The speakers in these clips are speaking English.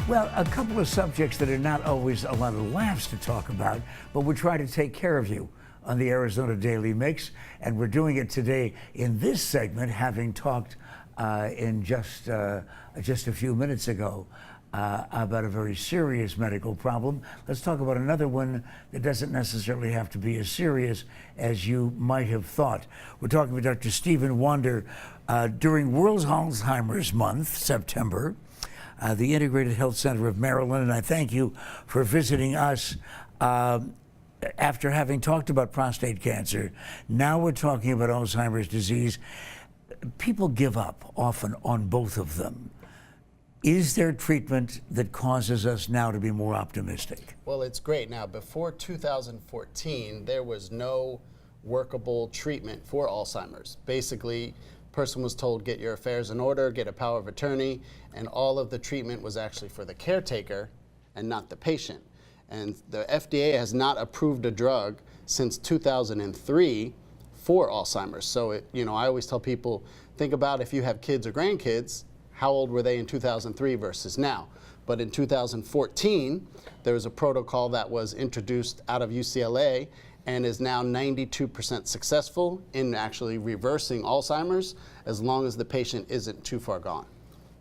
Well, a couple of subjects that are not always a lot of laughs to talk about, but we try to take care of you on the Arizona Daily Mix, and we're doing it today in this segment, having talked in just a few minutes ago about a very serious medical problem. Let's talk about another one that doesn't necessarily have to be as serious as you might have thought. We're talking with Dr. Stephen Wander during World Alzheimer's Month, September. The Integrated Health Center of Maryland, and I thank you for visiting us after having talked about prostate cancer. Now we're talking about Alzheimer's disease. People give up often on both of them. Is there treatment that causes us now to be more optimistic? Well, it's great. Now, before 2014, there was no workable treatment for Alzheimer's. Basically, person was told, get your affairs in order, get a power of attorney, and all of the treatment was actually for the caretaker and not the patient. And the FDA has not approved a drug since 2003 for Alzheimer's. So, I always tell people, think about if you have kids or grandkids, how old were they in 2003 versus now? But in 2014, there was a protocol that was introduced out of UCLA and is now 92% successful in actually reversing Alzheimer's as long as the patient isn't too far gone.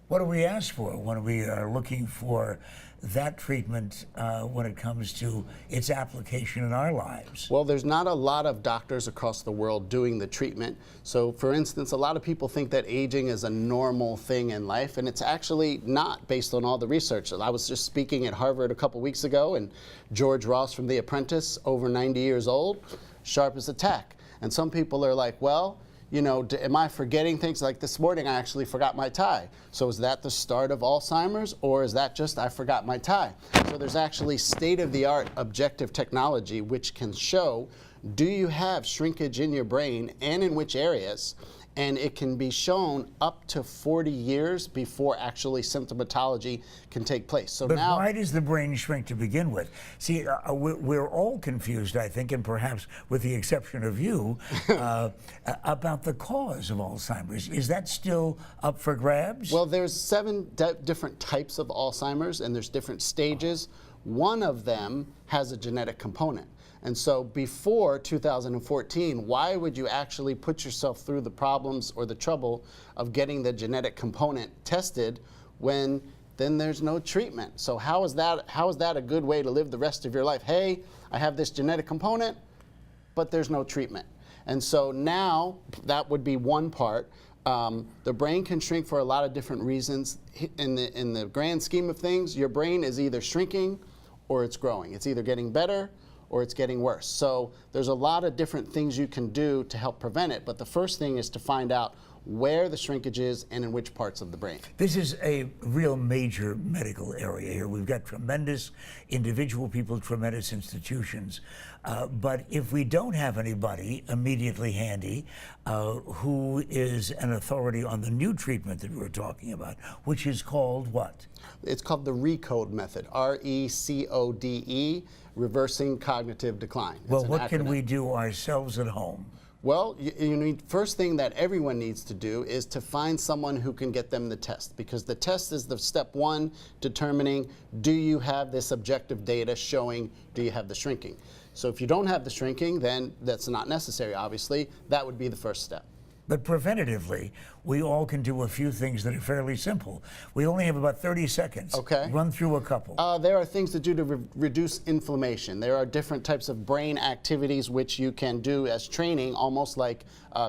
What do we ask for when we are looking for that treatment when it comes to its application in our lives? Well, there's not a lot of doctors across the world doing the treatment. So, for instance, a lot of people think that aging is a normal thing in life, and it's actually not based on all the research. I was just speaking at Harvard a couple weeks ago, and George Ross from The Apprentice, over 90 years old, sharp as a tack. And some people are like, well, am I forgetting things? Like this morning, I actually forgot my tie. So is that the start of Alzheimer's, or is that just I forgot my tie? So there's actually state-of-the-art objective technology which can show, do you have shrinkage in your brain and in which areas? And it can be shown up to 40 years before actually symptomatology can take place. So but now, why does the brain shrink to begin with? See, we're all confused, I think, and perhaps with the exception of you, about the cause of Alzheimer's. Is that still up for grabs? Well, there's 7 different types of Alzheimer's, and there's different stages. One of them has a genetic component. And so before 2014, why would you actually put yourself through the problems or the trouble of getting the genetic component tested when then there's no treatment? So how is that a good way to live the rest of your life? Hey, I have this genetic component, but there's no treatment. And so now that would be one part. The brain can shrink for a lot of different reasons. In the grand scheme of things, your brain is either shrinking or it's growing. It's either getting better or it's getting worse. So there's a lot of different things you can do to help prevent it, but the first thing is to find out where the shrinkage is and in which parts of the brain. This is a real major medical area here. We've got tremendous individual people, tremendous institutions. But if we don't have anybody immediately handy who is an authority on the new treatment that we're talking about, which is called what? It's called the RECODE method, RECODE, reversing cognitive decline. Well, what can we do ourselves at home? Well, first thing that everyone needs to do is to find someone who can get them the test, because the test is the step one determining, do you have this objective data showing, do you have the shrinking? So if you don't have the shrinking, then that's not necessary, obviously. That would be the first step. But preventatively, we all can do a few things that are fairly simple. We only have about 30 seconds. Okay. Run through a couple. There are things to do to reduce inflammation. There are different types of brain activities which you can do as training, almost like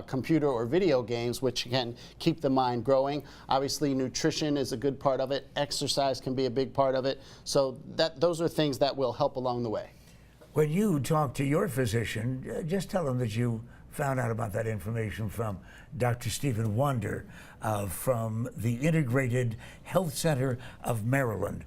computer or video games, which can keep the mind growing. Obviously, nutrition is a good part of it. Exercise can be a big part of it. So those are things that will help along the way. When you talk to your physician, just tell them that you found out about that information from Dr. Stephen Wander from the Integrated Health Center of Maryland.